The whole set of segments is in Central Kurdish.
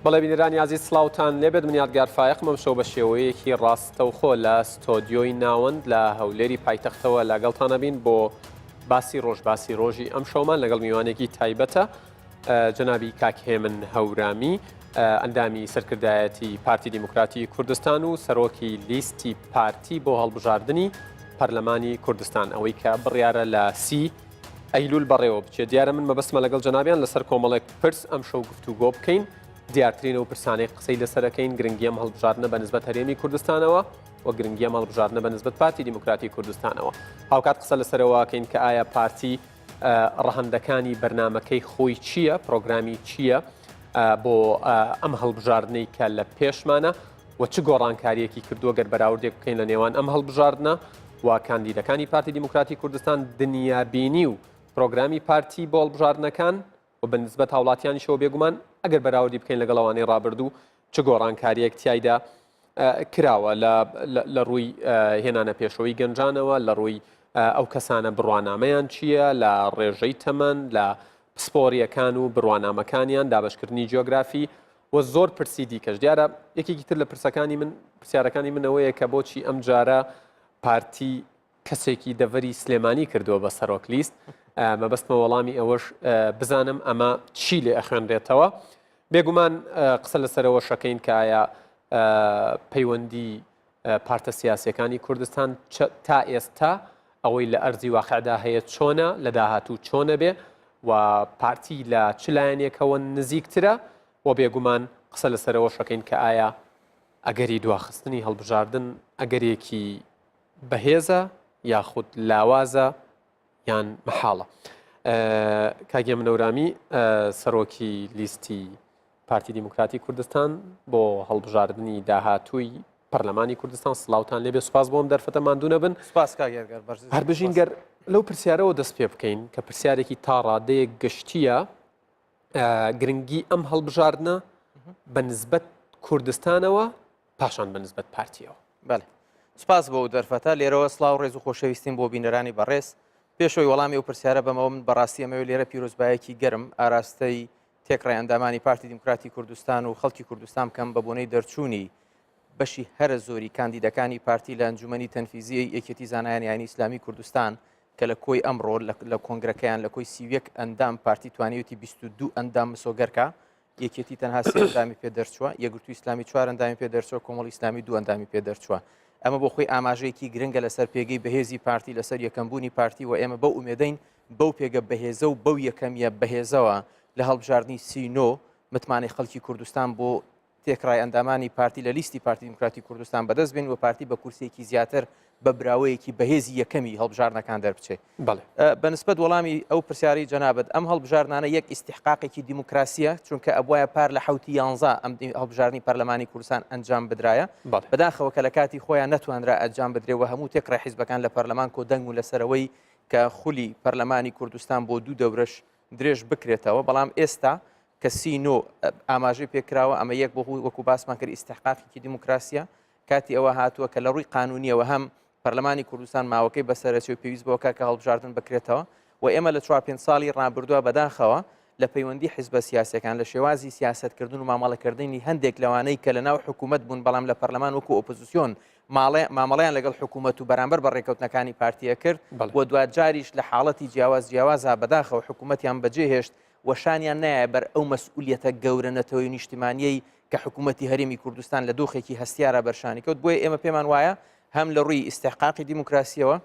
بەڵێ بینەرانی عزیز سڵاوتان لێبێت من یادگار فایقمەم شەو بە شێوەیەکی ڕاستەوخۆ لە ستۆدیۆی ناوەند لە هەولێری پایتەختەوە لەگەڵتانە بین بۆ باسی ڕۆژی ئەم شەومان لەگەڵ میوانێکی تایبەتە جەنابی کاک هێمن هەورامی ئەندامی سەرکردایەتی پارتی دیموکراتی کوردستان و سەرۆکی لیستی پارتی بۆ هەڵبژاردننی پەرلەمانی کوردستان ئەوەی کە بڕیارە لە سی ئەیلول بەڕێوە بچێت دیارە من مەبەستمە لەگەڵ جەنابیان لەسەر کۆمەڵێک پرس ئەم شەو گفتوگۆ بکەین دیارترینە و پرسانەی قسەی لەسەرەکەین گرنگیە هەڵبژاردنە بە نسبەت هەرێمی کوردستانەوە و گرنگیە هەڵبژاردنە بە نسبەت پارتی دیموکراتی کوردستانەوە هاوکات قسە لەسەرەوەکەین کە ئایا پارتی ڕەهەندەکانی بەرنمەکەی خۆی چییە پرۆگرامی چییە بۆ ئەم هەڵبژاردنەی کە لە پێشمانە و چ گۆڕانکاریەکی کردووە گەر بەراوردێک بکەین لە نێوان ئەم هەڵبژاردنە و کاندیدەکانی پارتی دیموکراتی کوردستان دنیابینی و پرۆگرامی پارتی بۆ هەڵبژاردنەکان و بە نسبەت هاوڵاتیانیشەوە بێگومان ئەگەر بەراوردی بکەین لەگەڵەوانەی ڕابردوو چ گۆڕانکاریەک تایدا کراوە لە ڕووی هێنانە پێشەوەی گەنجانەوە لە ڕووی ئەو کەسانە بڕوانامەیان چییە لە ڕێژەی تەمەن لە پسپۆریەکان و بڕوانامەکانیان دابشکردنی جیۆگرافی و زۆر پرسی دیکەش دیارە یەکێکی تر لە پرسیارەکانی منەوەیە کە بۆچی ئەم جارە پارتی کەسێکی دەڤەری سلێمانی کردووە بە سەرۆک لیست مەبەستمە وەڵامی ئەوەش بزانم ئەمە چی لێ ئەخوێنرێتەوە بێگومان قسە لەسەرەوە شەکەین کە ئایا پەیوەندی پارتە سیاسیەکانی کوردستان تا ئێستا ئەوەی لە ئەرزی واقعدا هەیە چۆنە لە داهاتوو چۆنە بێ و پارتی لە چ لایەنێکەوە نزیکترە و بێگومان قسە لەسەرەوە شەکەین کە ئایا ئەگەری دواخستنی هەڵبژاردن ئەگەرێکی بەهێزە یاخود لاوازە یان مەحاڵە کاگێ منەورامی سەرۆکی لیستی پارتی دیموکراتی کوردستان بۆ هەڵبژاردننی داهاتووی پەرلەمانی کوردستان سڵاوتان لێبێ سوپاس بۆم دەرفەتە ماندوو نەبن هەر بژین گەر لەو پرسیارەوە دەست پێ بکەین کە پرسیارێکی تا ڕادەیەک گشتیە گرنگی ئەم هەڵبژاردنە بە نسبەت کوردستانەوە پاشان بە نسبەت پارتیەوە بەڵێ سپاس بۆ دەرفەتە لێرەوە سڵاو ڕێز و خۆشەویستین بۆ بینەرانی بەڕێز پێشەوەی وەڵامی و پرسیارە بەمەوە من بەڕاستی ئەمەوە لێرە پیرۆزبایەکی گەرم ئاراستەی تێکڕای ئەندامانی پارتی دیموکراتی کوردستان و خەڵکی کوردستان بکەم بە بۆنەی دەرچوونی بەشی هەرە زۆری کاندیدەکانی پارتی لە ئەنجومەنی تەنفیزیەی یەکێتی زانایان یانی ئیسلامی کوردستان کە لە کۆی ئەمڕۆ لە کۆنگرەکەیان لە کۆی 31 ئەندام پارتی توانیوتی 22 ئەندام مسۆگەرکە یەکێتی تەنها 3 ئەندامی پێ دەرچووە یەکگرتووی ئیسلامی 4 ئەندامی پێ دەرچووە کۆمەڵی ئیسلامی 2 ئەندامی پێ دەرچووە ئەمە بۆ خۆی ئاماژەیەکی گرنگە لەسەر پێگەی بەهێزی پارتی لەسەر یەکەمبوونی پارتی و ئێمە بەو ئومێدەین بەو پێگە بەهێزە و بەو یەکەمیە بەهێزەوە لە هەڵبژاردننی سینۆ متمانەی خەڵکی کوردستان بۆ تێکڕای ئەندامانی پارتی لە لیستی پارتی دیموکراتی کوردستان بەدەست بێن و پارتی بە کورسێکی زیاتر بە براوەیەکی بەهێزی یەکەمی هەڵبژاردنەکان دەربچێت بەنسبەت وەڵامی ئەو پرسیاری جەنابەت ئەم هەڵبژاردنانە یەک ئیستیحقاقێکی دیموکراسیە چونکە ئەبوایە پار لە 11 ئەم هەڵبژاردننی پەرلەمانی کوردستان ئەنجام بدرایە بەداخەوە کە لە کاتی خۆیان نەتوانرا ئەنجام بدرێەوە هەموو تێکڕای حیزبەکان لە پەرلەمان کۆدەنگ و لەسەرەوەی کە خولی پەرلەمانی کوردستان بۆ 2 دەورەش درێژ بکرێتەوە بەڵام ئێستا کە سینۆ ئاماژەی پێکراوە ئەمە یەک بۆ وەکو باسمان کرد ئیستیحقاقێکی دیموکراسیە کاتی ئەوە هاتووە کە لە ڕووی قانونیەوە هەم پەرلەمانی کوردستان ماوەکەی بەسەرەچێ و پێویست بەوە کە هەڵبژاردن بکرێتەوە و ئێمە لە 4-5 ساڵی ڕابردووە بەداخەوە لە پەیوەندی حیزبە سیاسیەکان لە شێوازی سیاستکردن و مامەڵەکردنی هەندێک لەوانەی کە لە ناو حکوومەت بوون بەڵام لە پەرلەمان وەکو ئۆپۆزیسیۆن مامەڵەیان لەگەڵ حکوومەت و بەرامبەر بە ڕێکەوتنەکانی پارتیە کرد و دوجاریش لە حاڵەتی جیاوازا بەداخەوە حکوومەتیان بەجێهێشت وەشانیان نایە بەر ئەو مەسئولیەتە گەورە نەتەوەی نیشتیمانیەی کە حکوومەتی هەرێمی کوردستان لە دۆخێکی هەستیارە بەرشانی کەوت بۆیە ئێمە پێمان وایە هەم لە ڕووی ئیستیحقاقی دیموکراسیەوە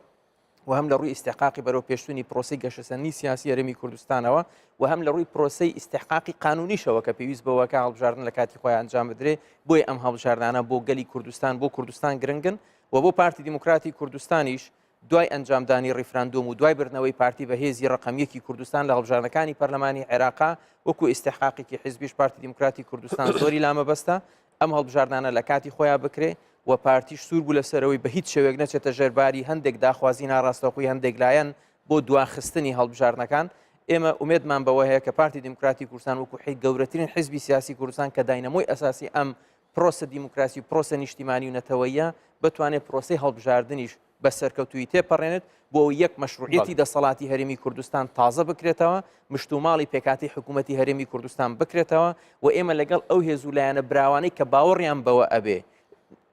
و هەم لە ڕووی ئیستیحقاقی بەرەو پێشتوونی پرۆسەی گەشەسەنی سیاسی هەرێمی کوردستانەوە و هەم لە ڕووی پرۆسەی ئیستیحقاقی قانونیشەوە کە پێویست بەوەکە هەڵبژاردن لە کاتی خۆیان ئەنجام بدرێ بۆیە ئەم هەڵبژاردانە بۆ گەلی کوردستان بۆ کوردستان گرنگن و بۆ پارتی دیموکراتی کوردستانیش دوای ئەنجامدانی ڕیفراندۆم و دوای بردنەوەی پارتی بەهێزی ڕقەمیەکی کوردستان لە هەڵبژاردنەکانی پەرلەمانی عێراقا وەکو ئیستیحقاقێکی حیزبیش پارتی دیموکراتی کوردستان زۆری لامەبەستە ئەم هەڵبژاردانە لە کاتی خۆیان بکرێ و پارتیش سوور بوو لەسەرەوەی بە هیچ شێوێک نەچێتە ژێرباری هەندێک داخوازی ناڕاستەوخۆی هەندێک لایەن بۆ دواخستنی هەڵبژاردنەکان ئێمە ئومێدمان بەوە هەیە کە پارتی دیموکراتی کوردستان وەکو گەورەترین حیزبی سیاسی کوردستان کە داینەمۆی ئەساسی ئەم پرۆسە دیموکراسی و پرۆسە نیشتیمانی و نەتەوەیە بتوانێت پرۆسەی هەڵبژاردنیش بە سەرکەوتوی تێپەڕێنێت بۆ یەک مەشروعیەتی دەسەڵاتی هەرێمی کوردستان تازە بکرێتەوە مشتوماڵی پێکاتی حکوومەتی هەرێمی کوردستان بکرێتەوە و ئێمە لەگەڵ ئەو هێزولایەنە براوانەی کە باوەڕیان بەوە ئەبێ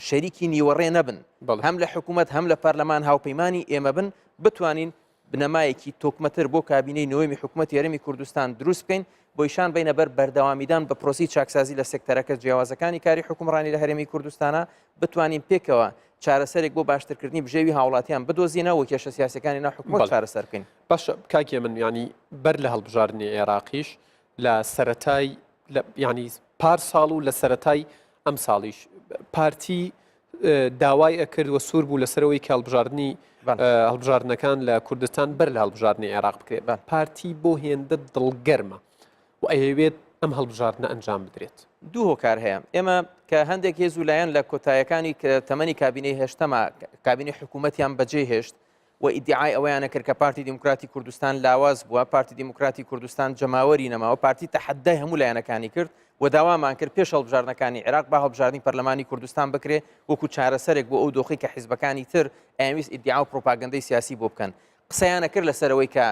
شەریکی نیوەڕێ نەبن هەم لە حکوومەت هەم لە پەرلەمان هاوپەیمانی ئێمە بن بتوانین بنەمایەکی تۆکمەتر بۆ کابینەی نوێمی حکوومەتی هەرێمی کوردستان دروست بکەین بۆیشان بینە بەر بەردەوامیدان بە پرۆسی چاکسازی لە سێکتەرەکە جیاوازەکانی کاری حکومڕانی لە هەرێمی کوردستانە بتوانین پێکەوە چارەسەرێک بۆ باشترکردنی بژێوی هاوڵاتیان بدۆزینەوە و کێشە سیاسەکانی ناو حکوومەت چارەسەر بکەین. باش کاکێ من ینی بەر لە هەڵبژاردننی عێراقیش لە سەرەتای ینی پار ساڵ و لە سەرەتای ئەم ساڵیش پارتی داوای ئەکرد وە سوور بوو لەسەرەوەی کە هەڵبژاردنەکان لە کوردستان بەر لە هەڵبژاردننی عێراق بکرێت پارتی بۆ هێندە دڵگەرمە و ئەیەوێت ئەم هەڵبژاردنە ئەنجام بدرێت. دوو هۆکار هەیە ئێمە کە هەندێک هێزولایەن لە کۆتاییەکانی تەمەنی کابینەی هێشتەما کابینی حکوومەتیان بەجێ هێشت و ئیدعای ئەوەیانە کرد کە پارتی دیموکراتی کوردستان لاواز بووە پارتی دیموکراتی کوردستان جەماوەری نەماوە پارتی تەحەدای هەموو لایەنەکانی کرد و داوامان کرد پێش هەڵبژاردنەکانی عێراق با هەڵبژاردننی پەرلەمانی کوردستان بکرێ وەکو چارەسەرێک بۆ ئەو دۆخی کە حیزبەکانی تر ئەویست ئیدعا و پرۆپاگەندەی سیاسی بۆ بکەن قسەیانە کرد لەسەرەوەی کە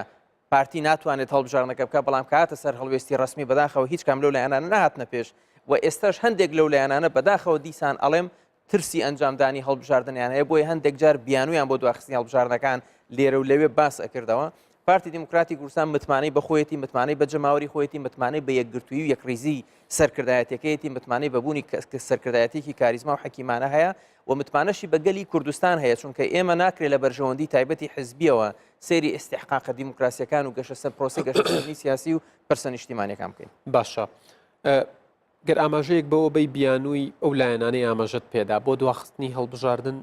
پارتی ناتوانێت هەڵبژاردنەکە بکە بەڵام کاتە سەر هەڵوێستی ڕسمی بەداخەوە هیچ کام لەو لایەنانە نهاتنە پێش و ئێستاش هەندێک لەو لایەنانە بەداخەوە دیسان ئەڵێم ترسی ئەنجامدانی هەڵبژاردنیان هەیە بۆی هەندێک جار بیانویان بۆ دواخستنی هەڵبژاردنەکان لێرە و لەوێ باس ئەکردەوە پارتی دیموکراتی کوردستان متمانەی بە خۆیەتی متمانەی بە جەماوەری خۆیەتی متمانەی بە یەکگرتووی و یەکریزی سەرکردایەتەکەیەتی متمانەی بەبوونی سەرکردایەتێکی کاریزما و حەکیمانە هەیە و متمانەشی بەگەلی کوردستان هەیە چونکە ئێمە ناکرێت لە بەرژەوەندی تایبەتی حزبیەوە سێری ئیستحقاقە دیموکراسیەکان و گەشە سەر پرۆسی گەشتنی سیاسی و پرسە نیشتیمانیەکان بکەین. باشە گەر ئاماژەیەک بەوە بەی بیانووی ئەو لایەنانەی ئاماژەت پێدا بۆ دواخستنی هەڵبژاردن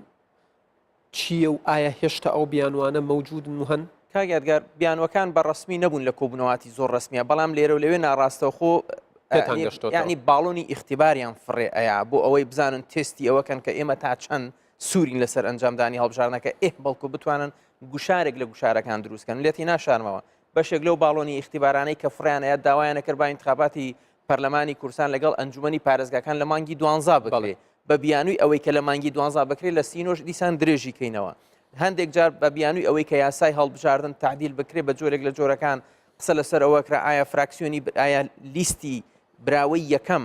چییە و ئایا هێشتا ئەو بیانوانە مەوجودن و هەن؟ کاگەرگار بیانوەکان بە ڕسمی نەبوون لە کۆبوونەواتی زۆر ڕسمیە بەڵام لێرە و لەوێ ناڕاستەوخۆ ینی باڵۆنی ئیختیباریان فڕێ ئەیە بۆ ئەوەی بزانن تستی ئەوەکەن کە ئێمە تا چەند سوورین لەسەر ئەنجامدانی هەڵبژاردنەکە بەڵکو بتوانن گوشارێک لە گوشارەکان دروستکەن لێتی ناشارمەوە بەشێک لەو باڵۆنی ئیختیبارانەی کە فڕیانەیە داوایانە کرد با انتخاباتی پەرلەمانی کوردستان لەگەڵ ئەنجومەنی پارێزگاکان لە مانگی 12 بکڵێ بە بیانووی ئەوەی کە لە مانگی 12 بکرێت لە سینۆش دیسان درێژی کەینەوە هەندێک جار بە بیانووی ئەوەی کە یاسای هەڵبژاردن تعدیل بکرێت بە جۆرێک لە جۆرەکان قسە لەسەر ئەوەکرا ئایا فراکسیۆنی ئایا لیستی براوەی یەکەم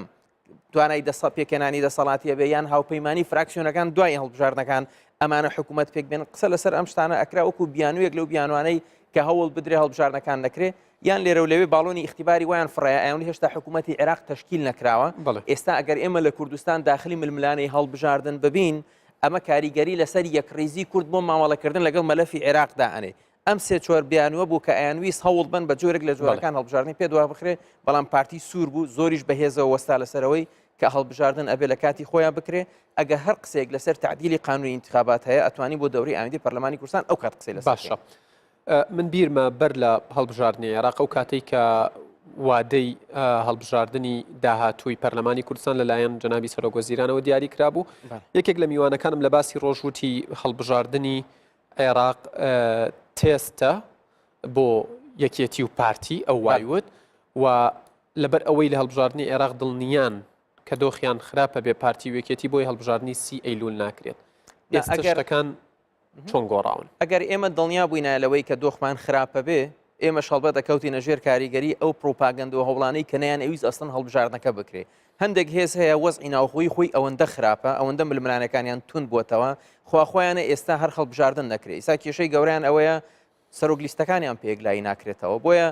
توانای پێکەنانی دەسەڵاتیە بێ یان هاوپەیمانی فراکسیۆنەکان دوای هەڵبژاردنەکان ئەمانە حکوومەت پێک بێن قسە لەسەر ئەم شتانە ئەکرا وەکو بیانوویەک لەو بیانوانەی کە هەوڵ بدرێ هەڵبژاردنەکان نەکرێ یان لێرە و لەوێ باڵۆنی ئیختیباری وایان فڕایە ئەوەی هێشتا حکوومەتی عێراق تەشکیل نەکراوە ئێستا ئەگەر ئێمە لە کوردستان داخلی ململانەی هەڵبژاردن ببین ئەمە کاریگەری لەسەر یەکڕێزی کورد بۆ مامەڵەکردن لەگەڵ مەلەفی عێراقدا ئەنێ ئەم سێ چوار بیانوە بوو کە ئەیانویست هەوڵ بن بە جۆرێک لە جۆرەکان هەڵبژاردننی پێ دوا بخرێ بەڵام پارتی سوور بوو زۆریش بەهێزەوە وەستا لەسەرەوەی کە هەڵبژاردن ئەبێ لە کاتی خۆیان بکرێ ئەگە هەر قسێک لەسەر تعدیلی قانونی انتخابات هەیە ئەتوانی بۆ دەوری ئاوێنی پەرلەمانی کوردستان ئەو کات قسەی لەسەر باشە من بیرمە بەر لە هەڵبژاردننی عێراق ئەو کاتێک کە وادەی هەڵبژاردننی داهاتووی پەرلەمانی کوردستان لەلایەن جەنابی سەرۆکوەزیرانەوە دیاری کرابوو یەکێک لە میوانەکانم لە باسی ڕۆژوتی هەڵبژاردننی عێراق تێستە بۆ یەکێتی و پارتی ئەو وایوت و لەبەر ئەوەی لە هەڵبژاردننی عێراق دڵنیان کە دۆخیان خراپە بێ پارتی وەکێتی بۆی هەڵبژاردننی 30 ئەیلول ناکرێت ئێستاەکان چۆن گۆڕاون ئەگەر ئێمە دڵنیا بووینە لەوەی کە دۆخمان خراپە بێ ئێمە شەڵبەت دەکەوتینە ژێر کاریگەری ئەو پرۆپاگەند و هەوڵانەی کە نەیان ئەویست ئەسڵن هەڵبژاردنەکە بکرێ هەندێک هێز هەیە وەزعی ناوخۆی خۆی ئەوەندە خراپە ئەوەندە ململانەکانیان تون بووەتەوە خواخۆیانە ئێستا هەر هەڵبژاردن نەکرێ ئیسا کێشەی گەوریان ئەوەیە سەرۆک لیستەکانیان پێگلایی ناکرێتەوە بۆیە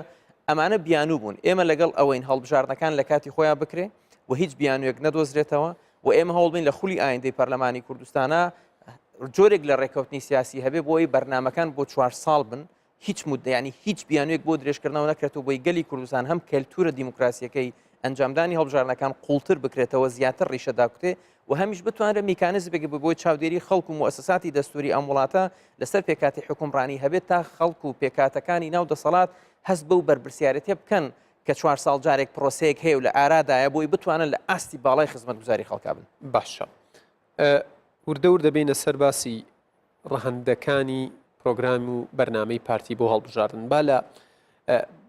ئەمانە بیانوو بوون ئێمە لەگەڵ ئەوەین هەڵبژاردنەکان لە کاتی خۆیان بکرێ و هیچ بیانوێک نەدۆزرێتەوە و ئێمە هەوڵبین لە خولی ئایندەی پەرلەمانی کوردستانە جۆرێک لە ڕێکەوتنی سیاسی هەبێ بۆی بەرنمەکان بۆ 4 ساڵ بن هیچ مدەیانی هیچ بیانوێک بۆ درێژکردنەوە نەکرێتەوە بۆی گەلی کوردستان هەم کەلتورە دیموکراسیەکەی ئەنجامدانی هەڵبژاردنەکان قوڵتر بکرێتەوە زیاتر ڕیشەداکوتێ و هەمیش بتوانرە میکانیزمێک بۆی چاودێری خەڵک و مؤسساتی دەستوری ئەم وڵاتە لەسەر پێکاتی حکومڕانی هەبێت تا خەڵک و پێکاتەکانی ناو دەسەڵات هەست بەو بەرپرسیارەتێ بکەن کە 4 ساڵ جارێک پرۆسەیەک هەیە و لە ئارادایە بۆی بتوانن لە ئاستی باڵای خزمەتگوزاری خەڵکا بن. باشە وردەور دەبینە سەر باسی ڕەهەندەکانی پرۆگرام و بەرنامەی پارتی بۆ هەڵبژاردن با لە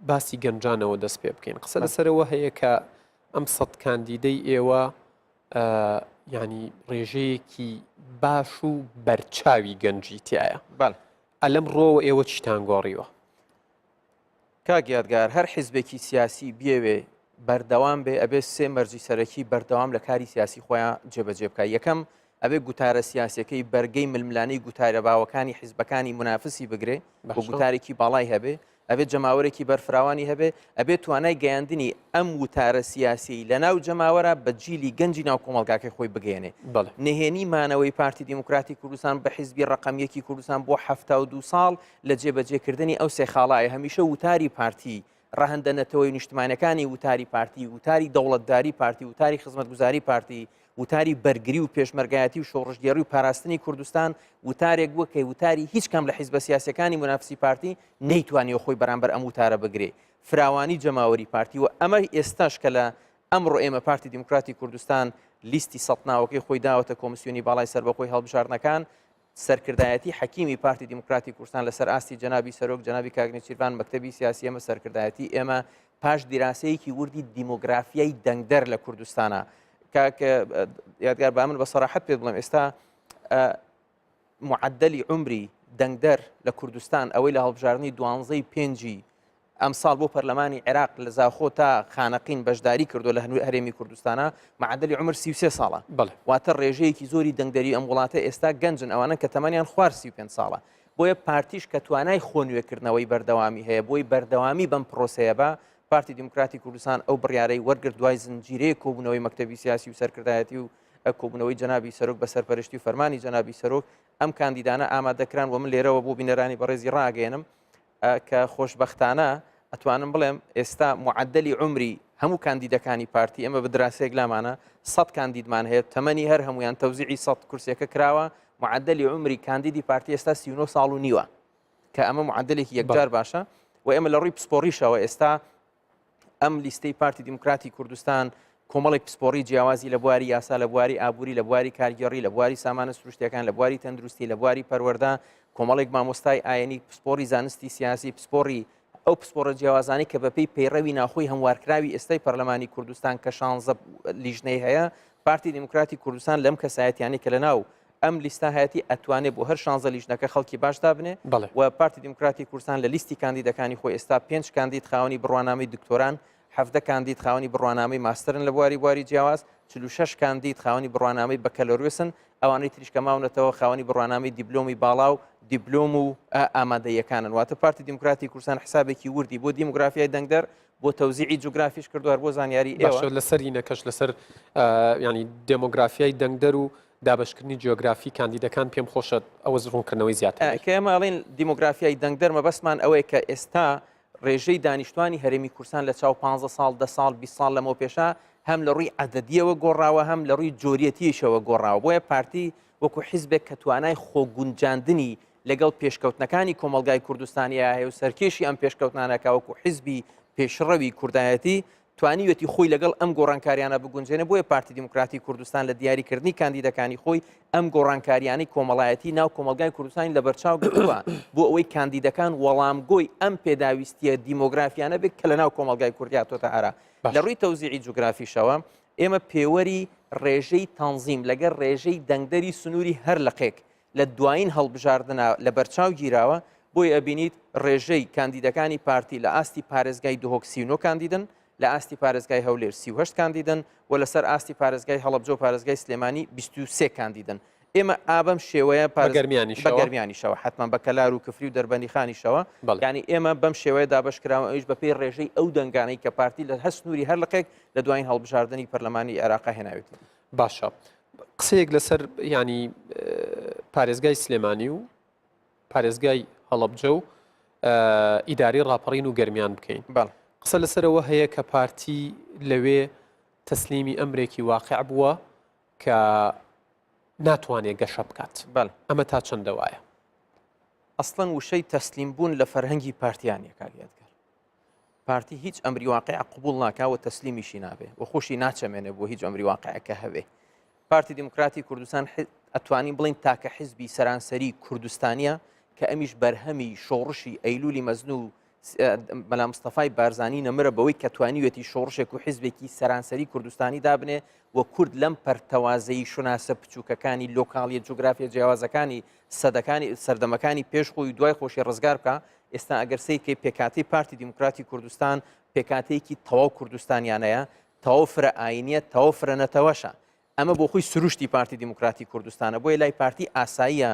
باسی گەنجانەوە دەست پێ بکەین قسە لەسەرەوە هەیە کە ئەم 100 کاندیدەی ئێوە ینی ڕێژەیەکی باش و بەرچاوی گەنجی تایە بەڵێ ئەلەم ڕۆوە ئێوە چیتان گۆڕیوە کاگیادگار هەر حیزبێکی سیاسی بێوێ بەردەوام بێ ئەبێ سێ مەرجی سەرەکی بەردەوام لە کاری سیاسی خۆیان جێبەجێ بکە یەکەم ئەبێ گوتارە سیاسەکەی بەرگەی ململانەی گوتارە باوەکانی حیزبەکانی منافسی بگرێ بۆ گوتارێکی باڵای هەبێ ئەبێت جەماوەرێکی بەرفراوانی هەبێ ئەبێت توانای گەیاندنی ئەم وتارە سیاسی لە ناو جەماوەرە بە جیلی گەنجی ناو کۆمەلگاکەی خۆی بگەێنێ نهێنی مانەوەی پارتی دیموکراتی کوردستان بە حیزبی ڕقەمیەکی کوردستان بۆ 72 ساڵ لە جێبەجێکردنی ئەو سێ خاڵایە هەمیشە وتاری پارتی ڕەهندەنەتەوەی نیشتمانەکانی وتاری پارتی وتاری دەوڵەتداری پارتی وتاری خزمەتگوزاری پارتی وتاری بەرگری و پێشمەرگایەتی و شۆڕژگێڕی و پاراستنی کوردستان وتارێک بووە کە وتاری هیچ کام لە حیزبە سیاسەکانی منافسی پارتی نەیتوانێت خۆی بەرامبەر ئەم وتارە بگرێ فراوانی جەماوەری پارتی و ئەمە ئێستاش کە لە ئەمڕۆ ئێمە پارتی دیموکراتی کوردستان لیستی سەڵتناوەکەی خۆی داوەتە کۆمیسیۆنی باڵای سەربەخۆی هەڵبژاردنەکان سەرکردایەتی حەکیمی پارتی دیموکراتی کوردستان لەسەر ئاستی جەنابی سەرۆک جەنابی کاگنێچیروان مەکتەبی سیاسی ئێمە سەرکردایەتی ئێمە پاش دیراسەیەکی وردی دیمۆگرافیای دەنگدەر لە کوردستانە کاکە یادگار با من بە سەراحەت پێت بڵێم ئێستا معدلی عمری دەنگدەر لە کوردستان ئەوەی لە هەڵبژاردننی 12 پێنجی ئەم ساڵ بۆ پەرلەمانی عێراق لە زاخۆ تا خانەقین بەشداری کردو لە هەرێمی کوردستانە معدلی عمر 33 ساڵە واتە ڕێژەیەکی زۆری دەنگدەری ئەم وڵاتە ئێستا گەنجن ئەوانە کە تەمەنیان خوار 35 ساڵە بۆیە پارتیش کە توانای خۆنوێکردنەوەی بەردەوامی هەیە بۆی بەردەوامی بەم پرۆسەیە بە پارتی دیموکراتی کوردستان ئەو بڕیارەی وەرگرت دوای زنجیرەیە کۆبوونەوەی مەکتەبی سیاسی و سەرکردایەتی و کۆبوونەوەی جەنابی سەرۆک بە سەرپەرشتی و فەرمانی جەنابی سەرۆک ئەم کاندیدانە ئامادەکران و من لێرەوە بۆ بینەرانی بەڕێزی ڕاگەێنم کە خۆشبەختانە ئەتوانم بڵێم ئێستا معدلی عمری هەموو کاندیدەکانی پارتی ئەمە بە دراسەیەک لامانە 100 کاندیدمان هەیە تەمەنی هەر هەمویان تەوزیعی 100 کورسێکە کراوە معدلی عمری کاندیدی پارتی ئێستا 39 ساڵ و نیوە کە ئەمە معدلێکی یەکجار باشە و ئێمە لە ڕووی پسپۆڕیشەوە ئێستا ئەم لیستەی پارتی دیموکراتی کوردستان کۆمەڵێک پسپۆڕی جیاوازی لە بواری یاسا لە بواری ئابووری لە بواری کارگەڕی لە بواری سامانە سروشتیەکان لە بواری تەندروستی لە بواری پەروەردە کۆمەڵێک مامۆستای ئاینی پسپۆڕی زانستی سیاسی پسپۆڕی ئەو پسپۆرە جیاوازانی کە بەپێی پەیڕەوی ناخۆی هەموارکراوی ئێستای پەرلەمانی کوردستان کە 16 لیژنەی هەیە پارتی دیموکراتی کوردستان لەم کەسایەتیانی کە لەناو ئەم لیستا هەیەی ئەتوانێت بۆ هەر 16 لیژنەکە خەڵکی باشدا بنێ و پارتی دیموکراتی کوردستان لە لیستی کاندیدەکانی خۆی ئێستا 5 کاندید خاوەنی بڕوانامەی دکتۆران 17 کاندید خاوەنی بڕوانامەی ماسترن لە بواری جیاواز 46 کاندید خاوەنی بڕوانامەی بەکەلۆریوسن ئەوانەی تریشکە ماونەتەوە خاوەنی بڕوانامەی دیبلۆمی باڵا و دیبلۆم و ئامادەیەکانن واتە پارتی دیموکراتی کوردستان حسابێکی وردی بۆ دیموگرافیای دەنگدەر بۆ تەوزیعی جوگرافیش کردووە بۆ زانیاری ئێوە لەسەری نەکەش لەسەر ینی دموگرافیای دەنگدەر و دابشکردنی جیۆگرافی کاندیدەکان پێم خۆشە ئەوە زڕونکردنەوەی زیاتر کە ئێمە ئەڵێن دیموگرافیای دەنگدەر مەبەستمان ئەوەیە کە ئێستا ڕێژەی دانیشتوانی هەرێمی کوردستان لە چاو 15 ساڵ 10 ساڵ 20 ساڵ لەمەوە پێشە هەم لە ڕووی عەدەدیەوە گۆڕاوە هەم لە ڕووی جۆریەتیشەوە گۆڕاوە بۆیە پارتی وەکو حیزبێک کە توانای خۆگونجاندنی لەگەڵ پێشکەوتنەکانی کۆمەلگای کوردستانیە هەیە و سەرکێشی ئەم پێشکەوتنانەکە وەکو حیزبی پێشڕەوی کوردایەتی توانیوێتی خۆی لەگەڵ ئەم گۆڕانکاریانە بگونجێنێ بۆیە پارتی دیموکراتی کوردستان لە دیاریکردنی کاندیدەکانی خۆی ئەم گۆڕانکاریانی کۆمەڵایەتی ناو کۆمەلگای کوردستانی لە بەرچاو گرتووە بۆ ئەوەی کاندیدەکان وەڵامگۆی ئەم پێداویستیە دیمۆگرافیانە بێت کە لە ناو کۆمەلگای کوردیا تۆتە ئارا لە ڕووی تەوزیعی جوگرافیشەوە ئێمە پێوەری ڕێژەی تەنزیم لەگەر ڕێژەی دەنگدەری سنووری هەر لەقێک لە دوایین هەڵبژاردنە لە بەرچاو گیراوە بۆی ئەبینیت ڕێژەی کاندیدەکانی پارتی لە ئاستی پارێزگای دهۆک 39 کاندیدن لە ئاستی پارێزگای هەولێر 38 کاندیدن و لەسەر ئاستی پارێزگای هەڵەبجە و پارێزگای سلێمانی 23 کاندیدن ئێمە ئابەم شێوەیە بەگەرمیانیشەوە حتمما بە کەلار و کفری و دەربەندیخانیشەوە ینی ئێمە بەم شێوەیە دابشکراوە ئەوش بەپێی ڕێژەی ئەو دەنگانەی کە پارتی لە هەستنووری هەر لەقێک لە دوایین هەڵبژاردننی پەرلەمانی عێراقا هێناوێتی باشە قسەیەک لەسەر ینی پارێزگای سلێمانی و پارێزگای هەڵەبجە و ئیداری ڕاپەڕین و گەرمیان بکەین قسە لەسەرەوە هەیە کە پارتی لەوێ تەسلیمی ئەمرێکی واقع بووە کە ناتوانێت گەشە بکات ئەمە تا چەندەوایە ئەسڵەن وشەی تەسلیم بوون لە فەرهەنگی پارتیانە کاگیادگەر پارتی هیچ ئەمری واقع قبول ناکاوە تەسلیمیشی نابێ و خۆشی ناچەمێنێ بۆ هیچ ئەمری واقعەکە هەبێ پارتی دیموکراتی کوردستان ئەتوانین بڵین تاکە حیزبی سەرانسەری کوردستانیە کە ئەمیش بەرهەمی شۆڕشی ئەیلولی مەزن و مەلا مستەفای بارزانی نەمرە بەوەی کە توانیوێتی شۆڕشێک و حیزبێکی سەرانسەری کوردستانی دابنێ و کورد لەم پەرتەوازەی شوناسە بچووکەکانی لۆکاڵیە جوگرافیە جیاوازەکانی سەردەمەکانی پێشخۆی دوای خۆشی ڕزگار بکە. ئێستا ئەگەر سیرکەی پێکاتی پارتی دیموکراتی کوردستان پێکاتەیەکی تەواو کوردستانیانەیە، تەواو فرە ئاینیە، تەواو فرە نەتەوەشە. ئەمە بۆ خۆی سروشتی پارتی دیموکراتی کوردستانە، بۆیە لای پارتی ئاساییە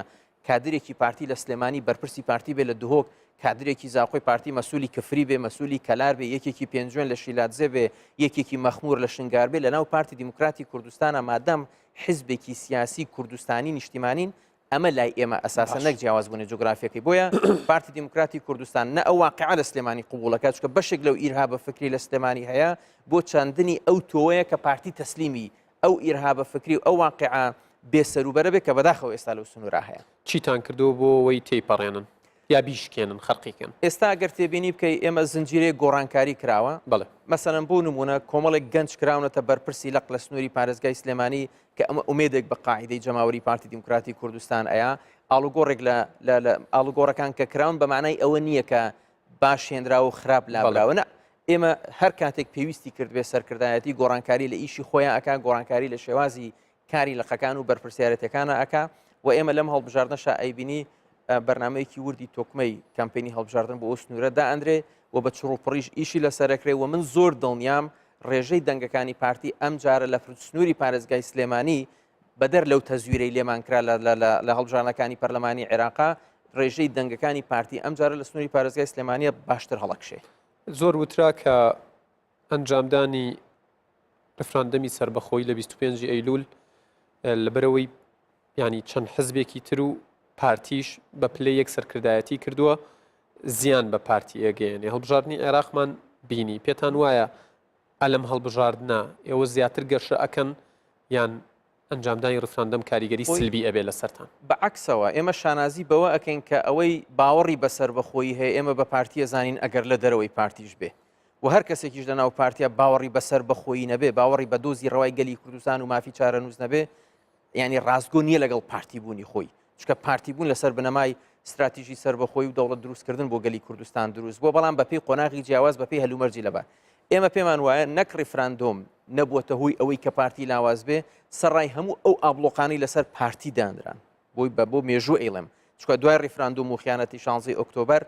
کادرێکی پارتی لە سلێمانی بەرپرسی پارتی بێ لە دهۆک، کادرێکی زاخۆی پارتی مەسوولی کفری بێ، مەسوولی کەلار بێ، یەکێکی پێنجوێن لە شیلاتزێ بێ، یەکێکی مەخمور لە شنگار بێ. لەناو پارتی دیموکراتی کوردستانە مادەم حیزبێکی سیاسی کوردستانی نیشتیمانین، ئەمە لای ئێمە ئەساسە نەک جیاوازبوونی جوگرافیەکەی. بۆیە پارتی دیموکراتی کوردستان نە ئەو واقعە لە سلێمانی قبوڵەکە، چونکە بەشێک لەو ئیرهابە فکری لە سلێمانی هەیە بۆ چاندنی ئەو تۆوەیە کە پارتی تەسلیمی ئەو ئیرهابە فکری و ئەو واقعە بێسەروبەرە بێت کە بەداخەوە ئێستا لەو سنوورە هەیە. چیتان کردو بۆ ئەوەی تێیپەڕێنن یا بیشکێنن خەرقیکەن؟ ئێستا ئەگەر تێبینی بکەی ئێمە زنجیرەیە گۆڕانکاری کراوە. بەڵێ مەسەلەن بۆ نمونە کۆمەڵێک گەنج کراونەتە بەرپرسی لەق لە سنووری پارێزگای سلێمانی کە ئەمە ئومێدێک بە قاعیدەی جەماوەری پارتی دیموکراتی کوردستان ئەیە. ئاڵوگۆڕێک لە ئاڵوگۆڕەکان کە کراون بە معنای ئەوە نییە کە باش هێنرا و خراپ لابراوە. ئێمە هەر کاتێک پێویستی کردبێ سەرکردایەتی گۆڕانکاری لە ئیشی خۆیان ئەکا، گۆڕانکاری لە شێوازی کاری لەقەکان و بەرپرسیارەتەکانە ئەکا. و ئێمە لەم هەڵبژاردنەشە ئەیبینی بەرنمەیەکی وردی تۆکمەی کامپێنی هەڵبژاردن بۆ ئەو سنوورە دائەندرێ و بە چڕوپڕیش ئیشی لەسەرەکرێ. و من زۆر دڵنیام ڕێژەی دەنگەکانی پارتی ئەم جارە لە سنووری پارێزگای سلێمانی بەدەر لەو تەزویرەی لێمان کرا لە هەڵبژاردنەکانی پەرلەمانی عێراقا، ڕێژەی دەنگەکانی پارتی ئەم جارە لە سنووری پارێزگای سلێمانیە باشتر هەڵەکشێ. زۆر وترا کە ئەنجامدانی ڕفراندەمی سربەخۆی لە 25 ئەیلول لەبەرەوەی ینی چەند حزبێکی تر و پارتیش بە پلەی یەک سەرکردایەتی کردووە زیان بە پارتی ئەگەیەنێ. هەڵبژاردننی عێراقمان بینی، پێتان وایە ئەلەم هەڵبژاردنە ئێوە زیاتر گەشە ئەکەن یان ئەنجامدانی ڕفراندەم کاریگەری سلبی ئەبێ لە سەرتان؟ بەعکسەوە ئێمە شانازی بەوە ئەکەین کە ئەوەی باوەڕی بەسەر بەخۆی هەیە ئێمە بە پارتیە زانین ئەگەر لە دەرەوەی پارتیش بێ و هەر کەسێکیش لە ناو پارتیا باوەڕی بەسەر بەخۆی نەبێ، باوەڕی بە دۆزی ڕەوای گەلی کوردستان و مافی چارەنووس نەبێ، ینی ڕاستگۆ نییە لەگەڵ پارتی بوونی خۆی. چکە پارتی بوون لەسەر بنەمای استراتیژی سربەخۆی و دەوڵەت دروستکردن بۆ گەلی کوردستان دروست بۆ، بەڵام بەپێی قۆناغی جیاواز بەپێی هەلومەرجی لەبار. ئێمە پێمان وایە نەک ڕیفراندۆم نەبووەتە هۆی ئەوەی کە پارتی لاواز بێ، سەرڕای هەموو ئەو ئابلۆقانی لەسەر پارتی دانران بۆی بۆ مێژوو ئێڵم. چکە دوای ڕیفراندۆم و خیانەتی 16 ئۆکتۆبەر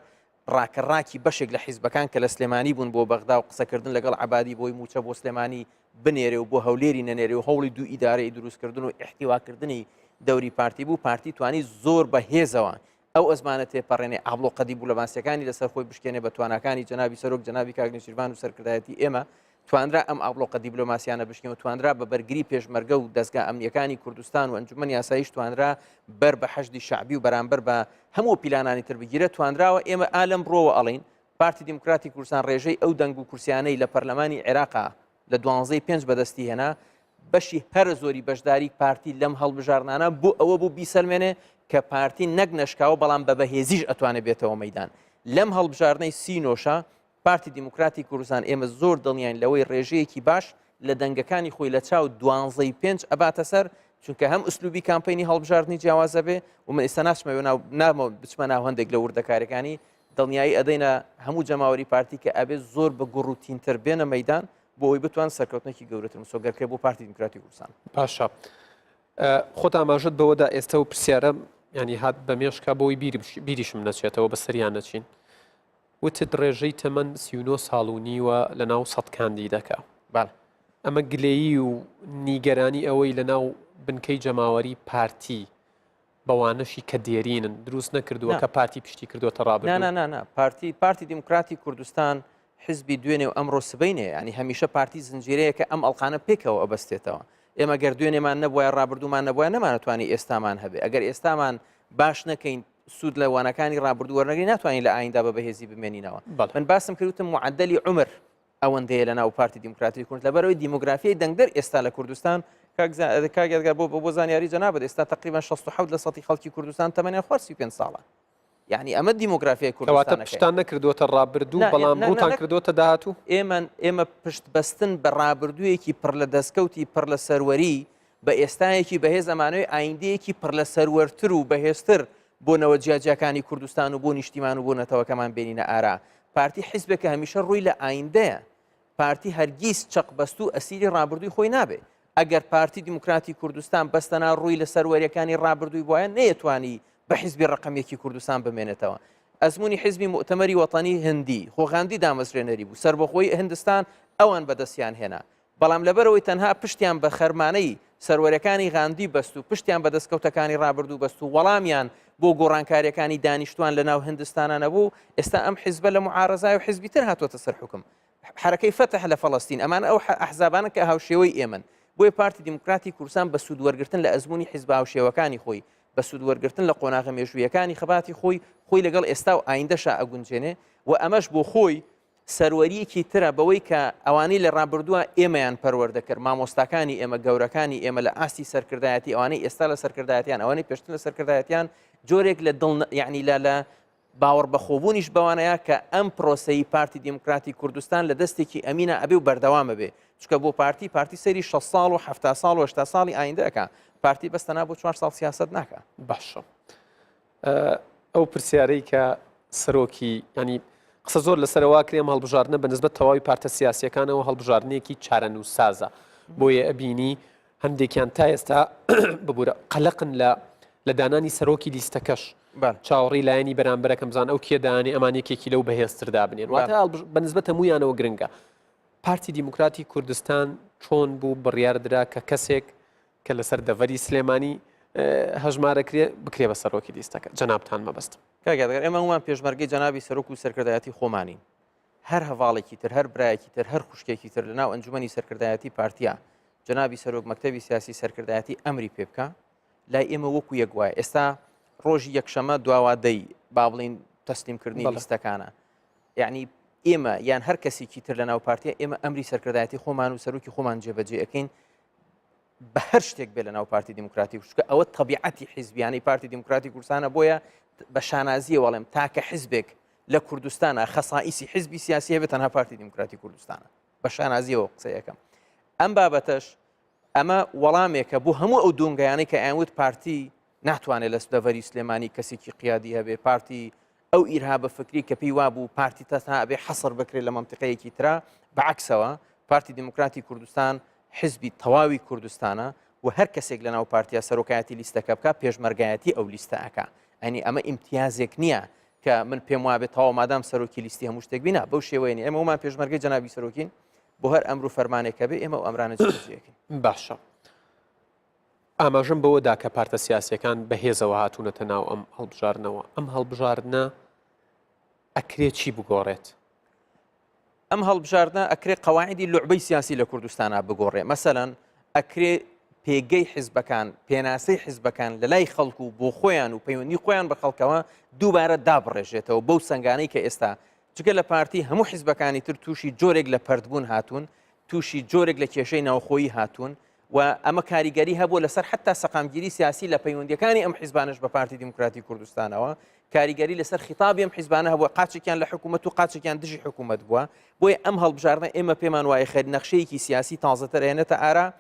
ڕاکەڕاکی بەشێک لە حیزبەکان کە لە سلێمانی بوون بۆ بەغدا و قسەکردن لەگەڵ عەبادی بۆی موچە بۆ سلێمانی بنێرێ و بۆ هەولێری نەنێرێ و هەوڵی دوو ئیدارەی دروستکردن و احتیواکردنی دەوری پارتی بوو. پارتی توانی زۆر بەهێزەوە ئەو ئەزمانە تێپەڕێنێ ئابلۆقەدی بوو لە ماسیەکانی لەسەر خۆی بشکێنێ بە توانەکانی جەنابی سەرۆک جەنابی کاک نێچیروان و سەرکردایەتی ئێمە، توانرا ئەم ئابلۆقە دیبلۆماسیانە بشکێن و توانرا بە بەرگری پێشمەرگە و دەستگا ئەمنیەکانی کوردستان و ئەنجومەنی یاساییش توانرا بەر بە حەشدی شەعبی و بەرامبەر بە هەموو پیلانانی تر بگیرە. توانراوە ئێمە ئالەم بڕۆوە ئەڵین پارتی دیموکراتی کوردستان ڕێژەی ئەو دەنگ و کورسیانەی لە پەرلەمانی عێراقا لە 12/5 بەدەستی هێنا، بەشی هەر زۆری بەشداری پارتی لەم هەڵبژاردنانە بۆ ئەوە بوو بیسەلمێنێ کە پارتی نەک نەشکاوە بەڵام بە بەهێزیش ئەتوانێت بێتەوە مەیدان. لەم هەڵبژاردنەی سینۆشە پارتی دیموکراتی کوردستان ئێمە زۆر دڵنیان لەوەی ڕێژەیەکی باش لە دەنگەکانی خۆی لە چاو 12/5 ئەباتە سەر، چونکە هەم ئوسلوبی کامپینی هەڵبژاردننی جیاوازە بێ و من ئێستا ناچمەوێ نامە بچمە ناو هەندێک لە وردەکارەکانی دڵنیایی ئەدەینە هەموو جەماوەری پارتی کە ئەبێت زۆر بە گوڕوتینتر بێنە مەیدان بۆ ئەوی بتوان سەرکەوتنێکی گەورەتر مسۆگەرکرێ بۆ پارتی دیموکراتی کوردستان. پاشا خۆت ئاماژەت بەوەدا ئێستا و پرسیارە ینی هات بە مێشکا بۆی بیریشم نەچێتەوە بە سەریان نەچین. وتت ڕێژەی تەمەەن 39 ساڵ و نیوە لە ناو سەدکاندی دەکا. ئەمە گلەیی و نیگەرانی ئەوەی لە ناو بنکەی جەماوەری پارتی بەوانەشی کە دێرینن دروست نەکردووە کە پارتی پشتی کردوتە ڕابردوو؟ پارتی دیموکراتی کوردستان حزبی دوێنێ و ئەمڕۆ سبەینێ، ینی هەمیشە پارتی زنجیرەیە کە ئەم ئەڵقانە پێکەوە ئەبەستێتەوە. ئێمە گەر دوێنێمان نەبووە ڕابردوومان نەبووە نەمانەتوانی ئێستامان هەبێ. ئەگەر ئێستامان باش نەکەین سوود لە وانەکانی ڕابردوو وەرنەگری ناتوانین لە ئایندا بە بەهێزی بمێنینەوە. من باسم کردوتم معدەلی عمر ئەوەندەیە لە ناو پارتی دیموکراتی کورد لەبەرەوەی دیموگرافیای دەنگدەر ئێستا لە کوردستان کاگەر بۆ زانیاری جەنابەت ئێستا تقریبا 67 لە سەدی خەڵکی کوردستان تەمەنیان خوارد 35 ساڵە. یعنی ئەمە دیموگرافیای کوردستانەکە. کەواتە پشتان نەکردوتە ڕابردوو بەڵام ڕووتان کردوتە داهاتوو؟ ئێمە پشت بەستن بە ڕابردوویەکی پڕ لە دەستکەوتی پڕ لە سەروەری بە ئێستایەکی بەهێز ئەمانەوەی ئایندەیەکی پڕ لە سەروەرتر و بەهێزتر بۆ نەوە جیاجیەکانی کوردستان و بۆ نیشتیمان و بۆ نەتەوەکەمان بینینە ئارا. پارتی حیزبێکە هەمیشە ڕووی لە ئایندەیە پارتی هەرگیز چەقبەست و ئەسیری ڕابردووی خۆی نابێ ئەگەر پارتی دیموکراتی کوردستان بەستەنا ڕووی لە سەروەریەکانی ڕابردووی وایە نەیەتوانی بە حیزبی ڕقەمێکی کوردستان بمێنێتەوە ئەزمموی حیزبی مؤتەمەری وەتانی هەندی خۆغاندی دامەزرێنەری بوو سەربەخۆی هندستان ئەوان بەدەستیان هێنا بەڵام لەبەرەوەی تەنها پشتیان بە خەرمانەی سەروەریەکانی غاندی بەست و پشتیان بە دەستکەوتەکانی ڕابردوو بەست و وەڵامیان بۆ گۆڕانکاریەکانی دانیشتوان لە ناو هندستانە نەبوو ئێستا ئەم حیزبە لە معارەزای و حیزبی تر هاتوۆتە سەر حکم حرەکەی فتح لە فەڵەستین ئەمان ئەو ئەحزابانە کە هاوشێوەی ئێمن بۆیە پارتی دیموکراتی کوردستان بە سوودوەرگرتن لە ئەزمموی حیزب هاوشێوەکانی خۆی بە سوودوەرگرتن لە قۆناغە مێژوویەکانی خەباتی خۆی لەگەڵ ئێستا و ئایندەشا ئەگونجێنێ و ئەمەش بۆ خۆی سەروەریەکی ترە بەوەی کە ئەوانەی لە ڕابردووە ئێمەیان پەروەردەکرد مامۆستاکانی ئێمە گەورەکانی ئێمە لە ئاستی سەرکردایەتی ئەوانەی ئێستا لە سەرکردایەتیان ئەوانەی پێشتر لە سەرکردایەتیان جۆرێک لە دڵ یعنی لە باوەڕ بەخۆبوونیش بەوانەیە کە ئەم پرۆسەی پارتی دیموکراتی کوردستان لە دەستێکی ئەمینە ئەبێ و بەردەوامە بێ چکە بۆ پارتی سەری 6 ساڵ و 7 ساڵ و 8 ساڵی ئایندەکە پارتی بەستەنا بۆ 4 ساڵ سیاست ناکە باشە ئەو پرسیارەی کە سەرۆکی ینی قسە زۆر لەسەرەوە کرێم هەڵبژاردنە بە نسبەت تەواوی پارتە سیاسیەکانەوە هەڵبژاردنێکی چارە نووسازە بۆیە ئەبینی هەندێکیان تا ئێستا ببوورە قەلقن لە دانانی سەرۆکی لیستەکەش چاوەڕی لایەنی بەرامبەرەکەم زان ئەو کێدانی ئەمانێکێکی لەو بەهێزتردا بنێن واتە بە نسبەت هەموویانەوە گرنگە پارتی دیموکراتی کوردستان چۆن بوو بڕیاردرا کە کەسێک کە لەسەر دەڤەری سلێمانی هەژمارەکرێ بکرێ بە سەرۆکی لیستەکە جەنابتان مەبەست کاگەر ئێمە هەمومان پێشمەرگەی جەنابی سەرۆک و سەرکردایەتی خۆمانین هەر هەواڵێکی تر هەر برایەکی تر هەر خوشکێکی تر لەناو ئەنجومەنی سەرکردایەتی پارتیا جەنابی سەرۆک مەکتەبی سیاسی سەرکردایەتی ئەمری پێ بکە لای ئێمە وەکو یەک وایە ئێستا ڕۆژی یەکشەمە دواوادەی با بڵین تەسلیمکردنی لیستەکانە یعنی ئێمە یان هەر کەسێکی تر لەناو پارتیا ئێمە ئەمری سەرکردایەتی خۆمان و سەرۆکی خۆمان جێبەجێ ئەەکەین بە هەر شتێک بێ لەناو پارتی دیموکراتی کوردستان ئەوە تەبیعەتی حیزبیانی پارتی دیموکراتی کوردستانە بۆیە بە شانازیە وەڵێم تاکە حیزبێک لە کوردستانە خەسائیسی حیزبی سیاسی هەبێت تەنها پارتی دیموکراتی کوردستانە بە شانازیەوە قسە یەکەم ئەم بابەتەش ئەمە وەڵامێکە بۆ هەموو ئەو دۆنگەیانەی کە ئەیانوت پارتی ناتوانێت لە دەڤەری سلێمانی کەسێکی قیادی هەبێ پارتی ئەو ئیرهابە فکری کە پێی وابوو پارتی تەنها ئەبێ حەسر بکرێت لە مەنتیقەیەکی ترا بەعکسەوە پارتی دیموکراتی کوردستان حزبی تەواوی کوردستانە و هەر کەسێک لەناو پارتیا سەرۆکایەتی لیستەکە بکە پێشمەرگایەتی ئەو لیستە ئەکا ئەنی ئەمە ئیمتیازێک نییە کە من پێم وابێت تەواو مادام سەرۆکی لیستی هەموو شتێک بینە بەو شێوەیە ئێمە ومان پێشمەرگەی جەنابی سەرۆکین بۆ هەر ئەمر و فەرمانێکە بێ ئێمە و ئەمرانە جێبەجێەکەین باشە ئاماژەم بەوەدا کە پارتە سیاسیەکان بەهێزەوە هاتوونەتە ناو ئەم هەڵبژاردنەوە ئەم هەڵبژاردنە ئەکرێت چی بگۆڕێت ئەم هەڵبژاردنە ئەکرێ قەواعیدی لوعبەی سیاسی لە کوردستانە بگۆڕێ مەسەلەن ئەکرێ پێگەی حیزبەکان پێناسەی حیزبەکان لە لای خەڵکو و بۆ خۆیان و پەیوەندی خۆیان بە خەڵکەوە دووبارە دابڕێژێتەوە بەو سنگانەی کە ئێستا چکە لە پارتی هەموو حیزبەکانی تر تووشی جۆرێک لە پەردبوون هاتوون تووشی جۆرێک لە کێشەی ناوخۆیی هاتوون و ئەمە کاریگەری هەبوو لەسەر حتا سەقامگیری سیاسی لە پەیوەندیەکانی ئەم حیزبانش بە پارتی دیموکراتی کوردستانەوە کاریگەری لەسەر خیتابی ئەم حیزبانە هەبووە قاچێکیان لە حکوومەت و قاچێکیان دژی حکوومەت بووە بۆیە ئەم هەڵبژاردنە ئێمە پێمان وایە خێر نەخشەیەکی سیاسی تازەتر هێنێتە ئارا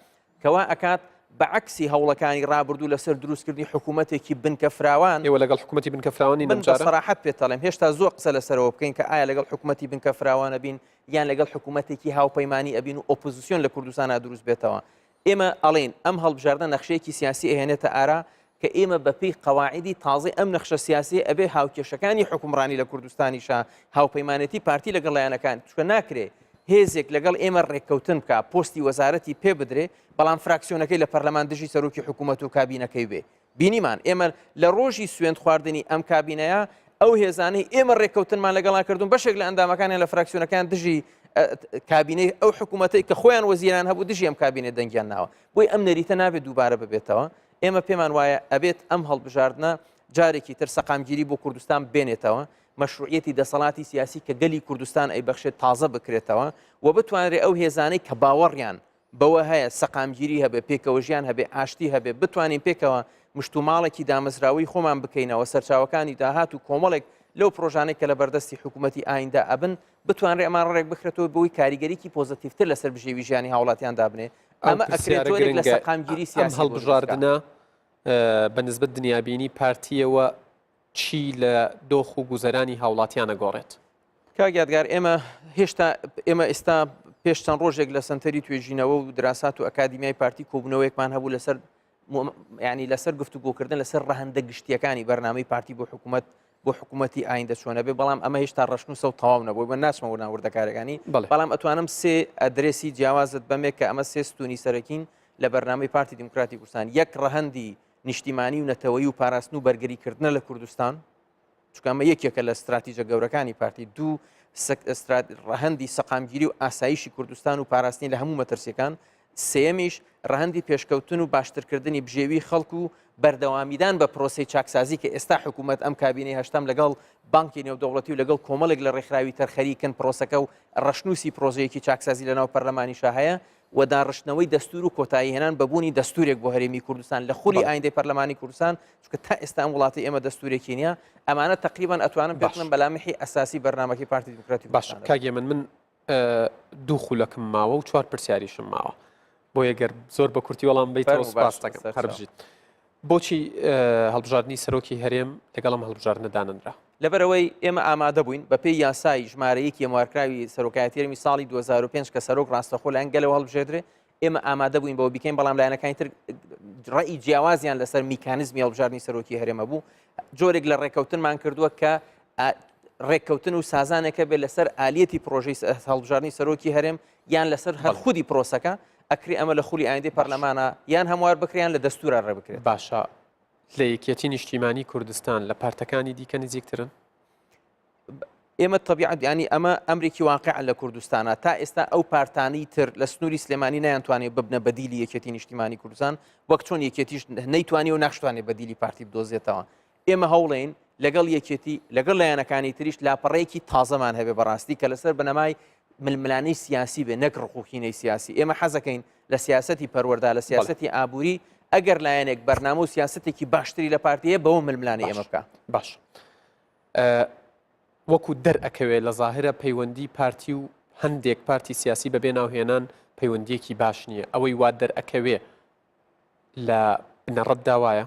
کەوا ئەکات بەعکسی هەوڵەکانی ڕابردوو لەسەر دروستکردنی حکوومەتێکی بنکەفراوان ئێوە لەگەڵ حکوومەتی بنکەفراوانی من بە سەراحەت پێتەڵێم هێشتا زۆر قسە لەسەرەوە بکەین کە ئایا لەگەڵ حکوومەتی بنکەفراوانە بین یان لەگەڵ حکوومەتێکی هاوپەیمانی ئەبین و ئۆپۆزیسیۆن لە کوردستانە دروست بێتەوە ئێمە ئەڵێن ئەم هەڵبژاردنە نەخشەیەکی سیاسی ئەهێنێتە ئارا کە ئێمە بەپێی قەواعیدی تازەی ئەم نەخشە سیاسی ئەبێ هاوکێشەکانی حکومڕانی لە کوردستانیشا هاوپەیمانەتی پارتی لەگەڵیانەکان چکە ناکرێ هێزێک لەگەڵ ئێمە ڕێککەوتن بکە پۆستی وەزارەتی پێ بدرێ بەڵام فراکسیۆنەکەی لە پەرلەمان دژی سەرۆکی حکوومەت و کابینەکەی بێ بینیمان ئێمە لە ڕۆژی سوێند خواردنی ئەم کابینەیە ئەو هێزانەی ئێمە ڕێککەوتنمان لەگەڵا کردوون بەشێک لە ئەندامەکانیان لە فراکسیۆنەکان دژی کابینەی ئەو حکوومەتەی کە خۆیان وەزیران هەبوو دژی ئەم کابینێ دەنگیان ناوە بۆی ئەم نەریتە نابێت دووبارە ببێتەوە ئێمە پێمان وایە ئەبێت ئەم هەڵبژاردنە جارێکی تر سەقامگیری بۆ کوردستان بێنێتەوە مەشروعیەتی دەسەڵاتی سیاسی کە گەلی کوردستان ئەیبەخشێت تازە بکرێتەوە و بتوانرێ ئەو هێزانەی کە باوەڕیان بەوە هەیە سەقامگیری هەبێ پێکەوەژیان هەبێ ئاشتی هەبێ بتوانین پێکەوە مشتوماڵێکی دامەزراوی خۆمان بکەینەوە سەرچاوەکانی داهات و کۆمەڵێک لەو پرۆژانەی کە لە بەردەستی حکوومەتی ئایندا ئەبن بتوانرێ ئەمان ڕێک بخرێتەوە بۆی کاریگەریکی پۆزتیڤتر لەسەر بژێوی ژیانی هاوڵاتیان دابنێ ئەمە ئەکرێتۆرێک لە سەقامگیری سیاسی هەڵبژاردنە بە نسبەت دنیابینی پارتیەوە چی لە دۆخ و گوزەرانی هاوڵاتیانە گۆڕێت کاگیادگار ئێمە ئێستا پێش چەند ڕۆژێک لە سنتەری توێژینەوە و دراسات و ئەکادیمیای پارتی کۆبوونەوەیەکمان هەبوو لەسەر ینی لەسەر گفتوگۆکردن لەسەر ڕەهەندە گشتیەکانی بەرنامەی پارتی بۆ حکوومەتی ئایندە چۆنە بێ بەڵام ئەمە هێشتا ڕەشنووسە و تەواو نەبووی بە ناچمەوە ناوردەکارەکانی بەڵام ئەتوانم سێ ئەدرێسی جیاوازت بەمێک کە ئەمە سێ ستونی سەرەکین لە بەرنامەی پارتی دیموکراتی کوردستان یەک ڕەهەندی نیشتیمانی و نەتەوەیی و پاراستن و بەرگەریکردنە لە کوردستان چونکە ئەمە یەکێکە لە استراتیژە گەورەکانی پارتی دوو ڕەهەندی سەقامگیری و ئاسایشی کوردستان و پاراستنی لە هەموو مەترسیەکان سێمیش ڕەهەندی پێشکەوتن و باشترکردنی بژێوی خەڵکو و بەردەوامیدان بە پرۆسی چاکسازی کە ئێستا حکوومەت ئەم کابینەی هەشتم لەگەڵ بانکی نێودەوڵەتی و لەگەڵ کۆمەڵێک لە ڕێکخراوی تەرخەریکن پرۆسەکە و ڕەشنووسی پرۆژەیەکی چاکسازی لەناو پەرلەمانیشا هەیە و داڕشتنەوەی دەستور و کۆتایی هێنان بەبوونی دەستورێک بۆ هەرێمی کوردستان لە خولی ئایندەی پەرلەمانی کوردستان چونکە تا ئێستا ئەم وڵاتی ئێمە دەستورێکی نییە ئەمانە تقریبان ئەتوانم بێتڵم بەلامحی ئەساسی بەرنامەکەی پارتی دیموکراتی باش کاگێ من دوو خولەکم ماوە و 4 پرسیاریشم ماوە بۆ یەگەر زۆر بە کورتی وەڵام بیتەوە سپاس دەکەم هەر بژیت بۆچی هەڵبژاردننی سەرۆکی هەرێم لەگەڵم هەڵبژاردنە دانەنرا لەبەرەوەی ئێمە ئامادە بووین بە پێی یاسای ژمارەیەکی ئەموارکراوی سەرۆکایەتی هەرێمی ساڵی 2005 کە سەرۆک ڕاستەخۆ لایەن گەلەوە هەڵبژێدرێ ئێمە ئامادە بووین بەوە بکەین بەڵام لایەنەکانی تر ڕێی جیاوازیان لەسەر میکانیزمی هەڵبژاردننی سەرۆکی هەرێمە بوو جۆرێک لە ڕێکەوتنمان کردووە کە ڕێککەوتن و سازانێکە بێت لەسەر ئالەتی پرۆژەی هەڵبژاردننی سەرۆکی هەرێم یان لەسەر هەر خودی پرۆسەکە ئەکری ئەمە لە خولی ئایندەی پەرلەمانە یان هەموار بکریان لە دەستورە ڕێبکرێت باشە لە یەکێتی نیشتیمانی کوردستان لە پارتەکانی دیکە نزیکترن ئێمە طبیعت ینی ئەمە ئەمریکی واقع لە کوردستانە تا ئێستا ئەو پارتانی تر لە سنووری سلێمانی نەیانتوانێت ببنە بەدیلی یەکێتی نیشتیمانی کوردستان وەک چۆن یەکێتیش نەیتوانی و نەخشتوانێت بەدیلی پارتی بدۆزێتەوە ئێمە هەوڵین لەگەڵ یەکێتی لەگەڵ لایەنەکانی تریش لاپەڕەیەکی تازەمان هەبێ بەڕاستی کە لەسەر بنەمای ململانەی سیاسی بێ نەک ڕقوقینەی سیاسی ئێمە حەزەکەین لە سیاسەتی پەروەردا لە سیاسەتی ئابووری ئەگەر لایەنێک بەرنامە و سیاسەتێکی باشتری لە پارتیە بەوە ململانەی ئێمە بکە باش وەکو دەرئەکەوێت لە ظاهرە پەیوەندی پارتی و هەندێک پارتی سیاسی بەبێ ناوهێنان پەیوەندیەکی باش نییە ئەوەی وا دەرئەکەوێ لە بنەڕەت داوایە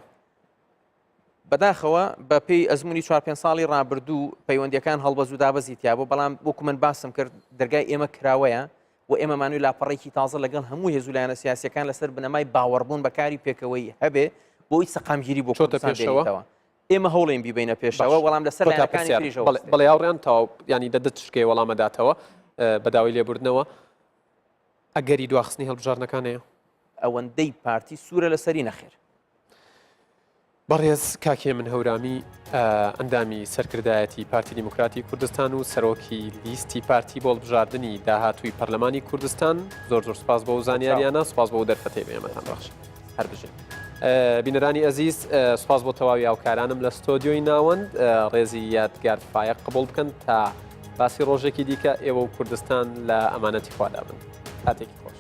بەداخەوە بە پێی ئەزمموی 4 ساڵی ڕابردوو پەیوەندیەکان هەڵبەز و دابەزیتیا بۆ بەڵام وەکو من باسم کرد دەرگای ئێمە کراوەیە و ئێمەمانوی لاپەڕێکی تازە لەگەڵ هەموو هێزولایەنە سیاسیەکان لەسەر بنەمای باوەڕبوون بەکاری پێکەوەی هەبێ بۆی سەقامگیری بۆ پێشەوە ئێمە هەوڵین بیبینە پێشەوە وەڵام لەسەر بەڵێ یاڕیان تاو ینی دەدەت شکێ وەڵامەداتەوە بەداوای لێبوردنەوە ئەگەری دواخستنی هەڵبژاردنەکانەیە ئەوەندەی پارتی سوورە لەسەری نەخێر بەڕێز کاکێ من هەورامی ئەندامی سەرکردایەتی پارتی دیموکراتی کوردستان و سەرۆکی لیستی پارتی بۆ هەڵبژاردننی داهاتووی پەرلەمانی کوردستان زۆر سوپاس بۆ زانیاریانە سوپاس بۆ دەرفەتێ بێمەتان بەخش هەر بژێن بینەرانی ئەزیز سوپاس بۆ تەواوی هاوکارانم لە ستۆدیۆی ناوەند ڕێزی یادگار فایق قبول بکەن تا باسی ڕۆژێکی دیکە ئێوە و کوردستان لە ئەمانەتی خوادا بن کاتێکی خۆش